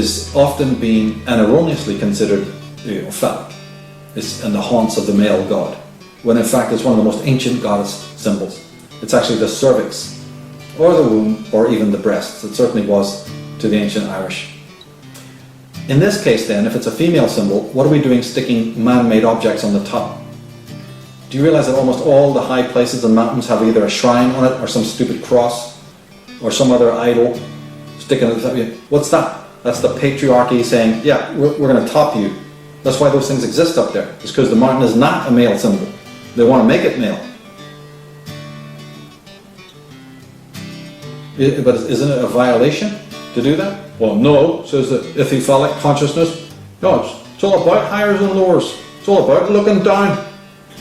is often being and erroneously considered phallic. It's in the haunts of the male god, when in fact it's one of the most ancient goddess symbols. It's actually the cervix, or the womb, or even the breasts. It certainly was to the ancient Irish. In this case then, if it's a female symbol, what are we doing sticking man-made objects on the top? Do you realize that almost all the high places and mountains have either a shrine on it, or some stupid cross, or some other idol sticking at the top? What's that? That's the patriarchy saying, yeah, we're going to top you. That's why those things exist up there. It's because the mountain is not a male symbol. They want to make it male. But isn't it a violation to do that? Well, no, says the ithiphallic consciousness. No, it's all about higher and lowers. It's all about looking down.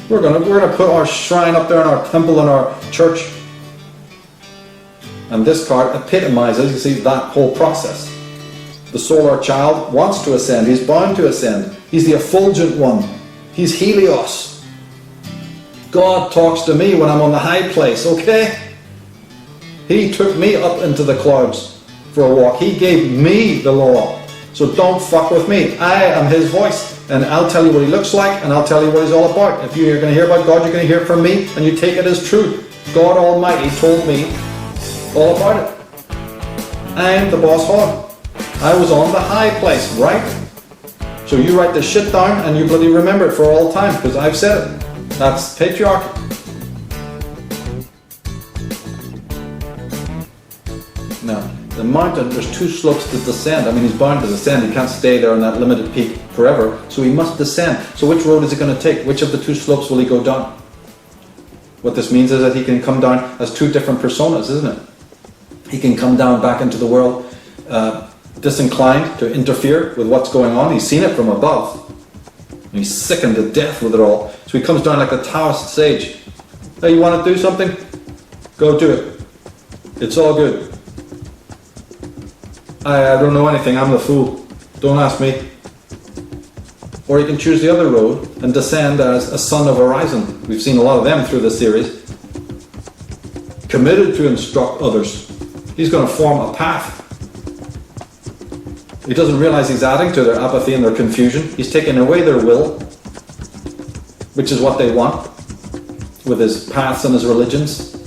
We're gonna put our shrine up there in our temple and our church. And this card epitomizes, you see, that whole process. The solar child wants to ascend. He's bound to ascend. He's the effulgent one. He's Helios. God talks to me when I'm on the high place, okay? He took me up into the clouds for a walk. He gave me the law. So don't fuck with me. I am his voice. And I'll tell you what he looks like, and I'll tell you what he's all about. If you're going to hear about God, you're going to hear from me, and you take it as truth. God Almighty told me all about it. I'm the boss hog. I was on the high place, right? So you write this shit down, and you bloody remember it for all time, because I've said it. That's patriarchy. Now, the mountain, there's two slopes to descend. I mean, he's bound to descend. He can't stay there on that limited peak forever. So he must descend. So which road is he going to take? Which of the two slopes will he go down? What this means is that he can come down as two different personas, isn't it? He can come down back into the world disinclined to interfere with what's going on. He's seen it from above. And he's sickened to death with it all. So he comes down like the Taoist sage. Hey, you want to do something? Go do it. It's all good. I don't know anything, I'm the fool. Don't ask me. Or you can choose the other road and descend as a son of horizon. We've seen a lot of them through this series. Committed to instruct others. He's going to form a path. He doesn't realize he's adding to their apathy and their confusion. He's taking away their will, which is what they want, with his paths and his religions.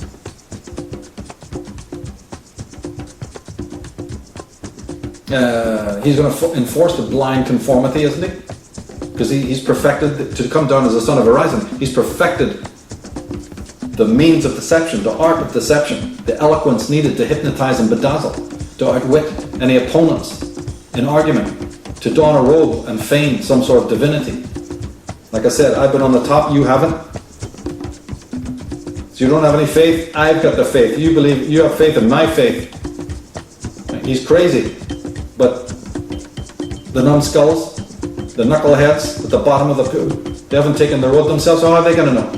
He's going to enforce the blind conformity, isn't he? Because he's perfected, to come down as a son of horizon, he's perfected the means of deception, the art of deception, the eloquence needed to hypnotize and bedazzle, to outwit any opponents in argument, to don a robe and feign some sort of divinity. Like I said, I've been on the top, you haven't. So you don't have any faith, I've got the faith. You believe, you have faith in my faith. He's crazy. But the numbskulls, the knuckleheads at the bottom of the pool, they haven't taken the road themselves, so how are they going to know?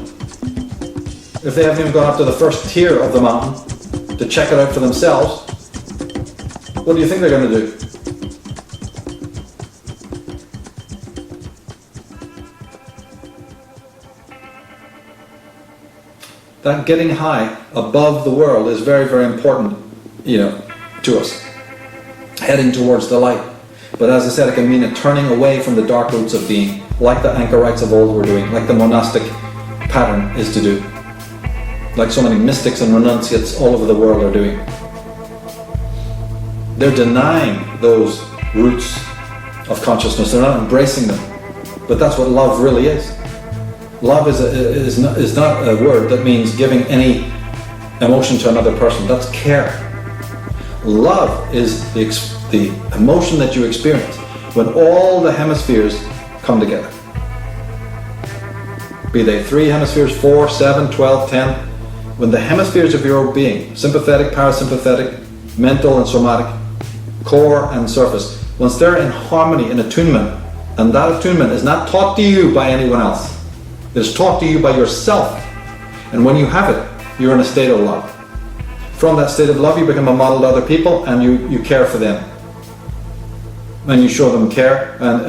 If they haven't even gone up to the first tier of the mountain to check it out for themselves, what do you think they're going to do? That getting high above the world is very, very important, to us. Heading towards the light. But as I said, it can mean a turning away from the dark roots of being, like the anchorites of old were doing, like the monastic pattern is to do, like so many mystics and renunciates all over the world are doing. They're denying those roots of consciousness. They're not embracing them. But that's what love really is. Love is not a word that means giving any emotion to another person. That's care. Love is the emotion that you experience when all the hemispheres come together. Be they 3 hemispheres, 4, 7, 12, 10. When the hemispheres of your being, sympathetic, parasympathetic, mental and somatic, core and surface, once they're in harmony, in attunement, and that attunement is not taught to you by anyone else, it's taught to you by yourself. And when you have it, you're in a state of love. From that state of love, you become a model to other people, and you care for them. And you show them care, and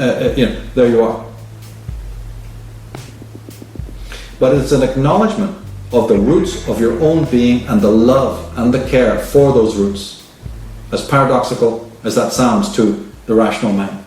there you are. But it's an acknowledgement of the roots of your own being and the love and the care for those roots. As paradoxical as that sounds to the rational man.